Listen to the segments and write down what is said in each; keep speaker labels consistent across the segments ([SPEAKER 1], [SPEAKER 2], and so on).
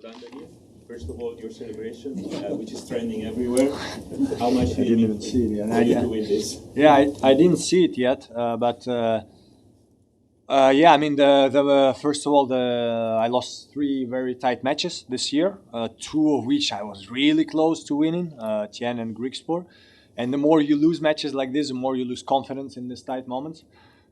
[SPEAKER 1] well done, Daniil. First of all, your celebration, which is trending everywhere. How much
[SPEAKER 2] I didn't even see it yet.
[SPEAKER 1] to win this?
[SPEAKER 2] Yeah, I didn't see it yet, but yeah, I mean, first of all, I lost 3 very tight matches this year, 2 of which I was really close to winning, Tien and Grigspor. And the more you lose matches like this, the more you lose confidence in these tight moments.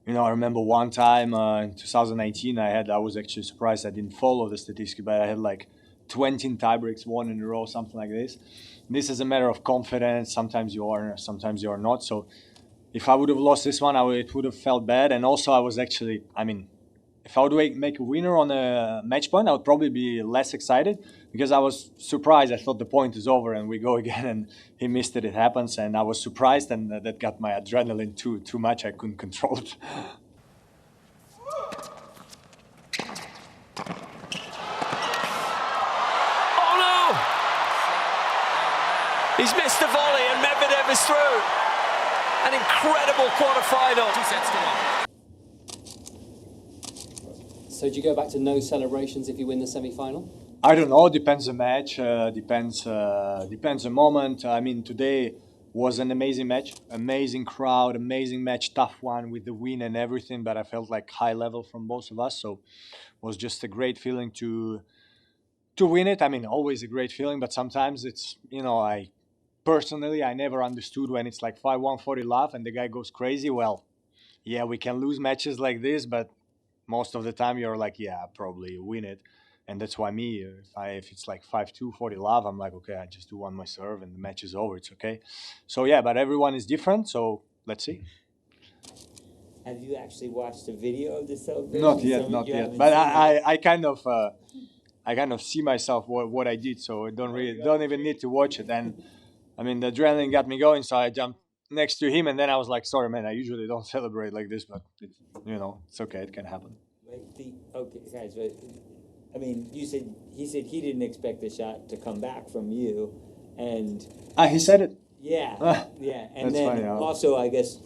[SPEAKER 2] You know, I remember one time in 2019, I was actually surprised I didn't follow the statistics, but I had like 20 tiebreaks, 1 in a row, something like this. This is a matter of confidence. Sometimes you are, sometimes you are not. So if I would have lost this one, it would have felt bad. And also, I was actually, I mean, if I would make a winner on a match point, I would probably be less excited because I was surprised. I thought the point is over and we go again, and he missed it. It happens, and I was surprised, and that got my adrenaline too much. I couldn't control it.
[SPEAKER 3] Oh no! He's missed the volley, and Medvedev is through. An incredible quarter-final.
[SPEAKER 4] 2 sets to 1.
[SPEAKER 5] So do you go back to no celebrations if you win the semi-final?
[SPEAKER 2] I don't know. Depends the match. Depends the moment. I mean, today was an amazing match, amazing crowd, amazing match, tough one with the win and everything. But I felt like high level from both of us, so it was just a great feeling to win it. I mean, always a great feeling, but sometimes it's, you know, Personally, I never understood when it's like 5-1 40 love and the guy goes crazy. Well, yeah, we can lose matches like this, but most of the time you're like, yeah, probably win it. And that's why me, if it's like 5-2 40 love, I'm like, okay, I just do one my serve and the match is over. It's okay. So yeah, but everyone is different. So let's see.
[SPEAKER 6] Have you actually watched a video of the celebration?
[SPEAKER 2] Not yet. But I kind of see myself what I did, so I don't even need to watch it. And I mean, the adrenaline got me going, so I jumped next to him, and then I was like, sorry, man, I usually don't celebrate like this, but, it's okay, it can happen.
[SPEAKER 6] Okay, guys, but, I mean, he said he didn't expect the shot to come back from you, and...
[SPEAKER 2] he said it?
[SPEAKER 6] Yeah, yeah, and then funny, also, I guess,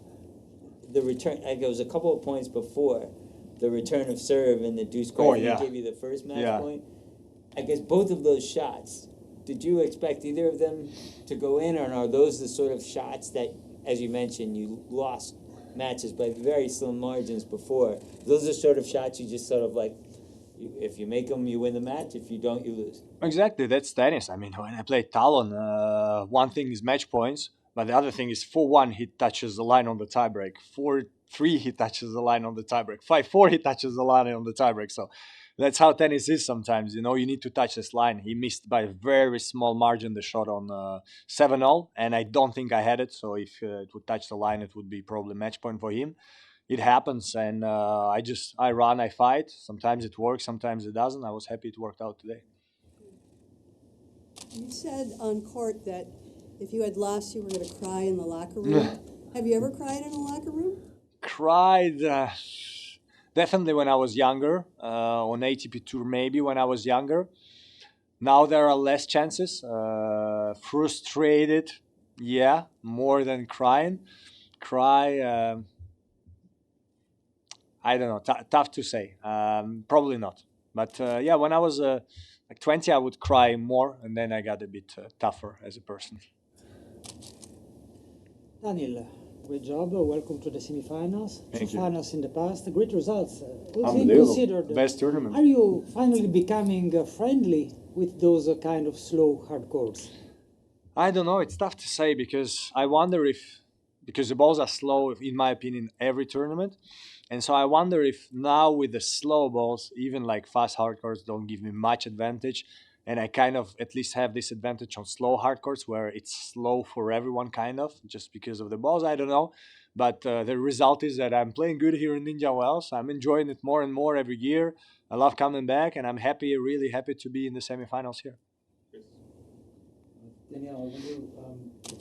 [SPEAKER 6] the return, it was a couple of points before, the return of serve and the deuce card gave you the first match point. I guess both of those shots... Did you expect either of them to go in, or are those the sort of shots that, as you mentioned, you lost matches by very slim margins before? Those are sort of shots you just sort of like, if you make them, you win the match. If you don't, you lose.
[SPEAKER 2] Exactly, that's tennis. I mean, when I play Talon, one thing is match points, but the other thing is 4-1, he touches the line on the tiebreak. 4-3, he touches the line on the tiebreak. 5-4, he touches the line on the tiebreak. So that's how tennis is sometimes. You know, you need to touch this line. He missed by a very small margin the shot on 7-0, and I don't think I had it. So if it would touch the line, it would be probably match point for him. It happens, and I run, I fight. Sometimes it works, sometimes it doesn't. I was happy it worked out today.
[SPEAKER 7] You said on court that if you had lost, you were going to cry in the locker room. Have you ever cried in a locker room?
[SPEAKER 2] Cried... Definitely when I was younger, on ATP Tour maybe when I was younger. Now there are less chances. Frustrated, yeah, more than crying. Cry, I don't know, tough to say. Probably not. But yeah, when I was like 20, I would cry more, and then I got a bit tougher as a person.
[SPEAKER 8] Daniil, great job. Welcome to the semifinals.
[SPEAKER 2] Thank you.
[SPEAKER 8] Finals in the past. Great results.
[SPEAKER 2] Unbelievable. Best tournament.
[SPEAKER 8] Are you finally becoming friendly with those kind of slow hard courts?
[SPEAKER 2] I don't know. It's tough to say because I wonder because the balls are slow, in my opinion, every tournament. And so I wonder if now with the slow balls, even like fast hard courts don't give me much advantage. And I kind of at least have this advantage on slow hard courts where it's slow for everyone kind of, just because of the balls. I don't know. But the result is that I'm playing good here in Indian Wells. I'm enjoying it more and more every year. I love coming back, and I'm happy, really happy to be in the semifinals here.
[SPEAKER 9] Daniil,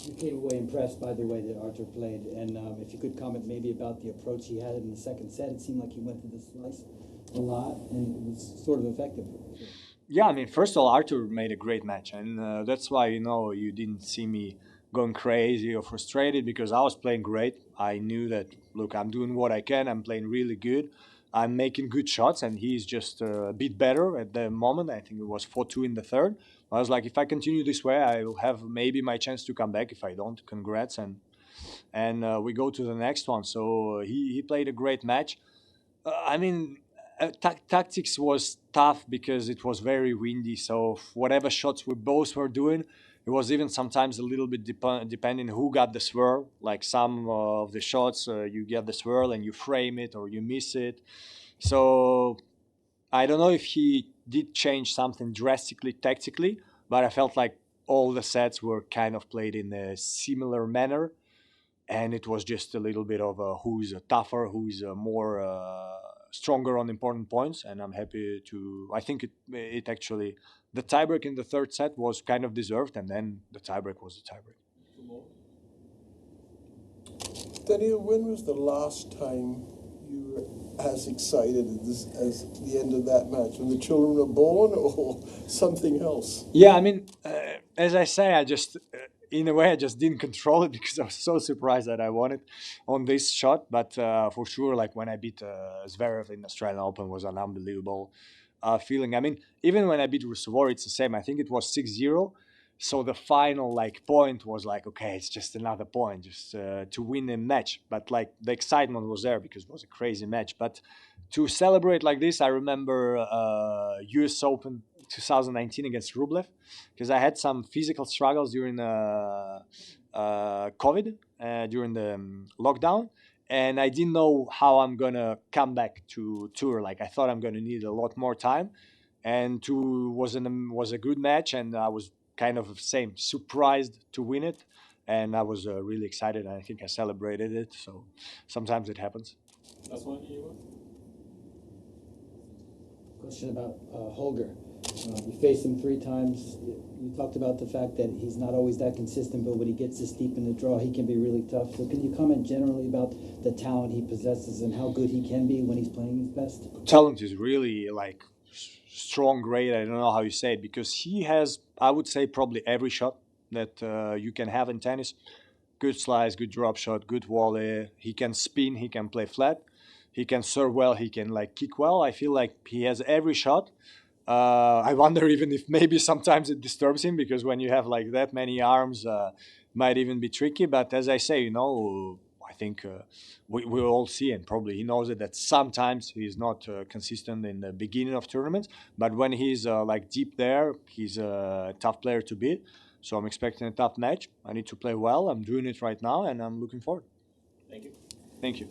[SPEAKER 9] you came away impressed by the way that Artur played, and if you could comment maybe about the approach he had in the second set. It seemed like he went to the slice a lot, and it was sort of effective.
[SPEAKER 2] Yeah, I mean, first of all, Artur made a great match, and that's why, you didn't see me going crazy or frustrated, because I was playing great. I knew that, look, I'm doing what I can. I'm playing really good. I'm making good shots, and he's just a bit better at the moment. I think it was 4-2 in the third. I was like, if I continue this way, I will have maybe my chance to come back. If I don't, congrats, and we go to the next one. So he played a great match. I mean, tactics was tough because it was very windy. So whatever shots we both were doing, it was even sometimes a little bit depending who got the swirl. Like some of the shots, you get the swirl and you frame it or you miss it. So I don't know if he did change something drastically tactically, but I felt like all the sets were kind of played in a similar manner. And it was just a little bit of who's tougher, who's more stronger on important points. And I'm happy to. I think it actually the tiebreak in the third set was kind of deserved, and then the tiebreak was the tiebreak.
[SPEAKER 4] Daniil, when was the last time you were as excited as the end of that match? When the children were born, or something else?
[SPEAKER 2] Yeah, I mean, as I say, I just. In a way, I just didn't control it because I was so surprised that I won it on this shot. But for sure, like when I beat Zverev in the Australian Open was an unbelievable feeling. I mean, even when I beat Rusevori, it's the same. I think it was 6-0. So the final point was like, okay, it's just another point, just to win the match. But like the excitement was there because it was a crazy match. But to celebrate like this, I remember US Open 2019 against Rublev, because I had some physical struggles during COVID, during the lockdown, and I didn't know how I'm gonna come back to tour. Like I thought I'm gonna need a lot more time, and was a good match, and I was kind of surprised to win it, and I was really excited, and I think I celebrated it. So sometimes it happens.
[SPEAKER 1] Last one, Igor?
[SPEAKER 9] Question about Holger. You faced him 3 times. You talked about the fact that he's not always that consistent, but when he gets this deep in the draw, he can be really tough. So can you comment generally about the talent he possesses and how good he can be when he's playing his best?
[SPEAKER 2] Talent is really like strong, great. I don't know how you say it, because he has, I would say, probably every shot that you can have in tennis. Good slice, good drop shot, good volley. He can spin, he can play flat, he can serve well, he can like kick well. I feel like he has every shot. I wonder even if maybe sometimes it disturbs him, because when you have like that many arms, might even be tricky. But as I say, I think we all see, and probably he knows it, that sometimes he's not consistent in the beginning of tournaments. But when he's like deep there, he's a tough player to beat. So I'm expecting a tough match. I need to play well. I'm doing it right now, and I'm looking forward.
[SPEAKER 1] Thank you.
[SPEAKER 2] Thank you.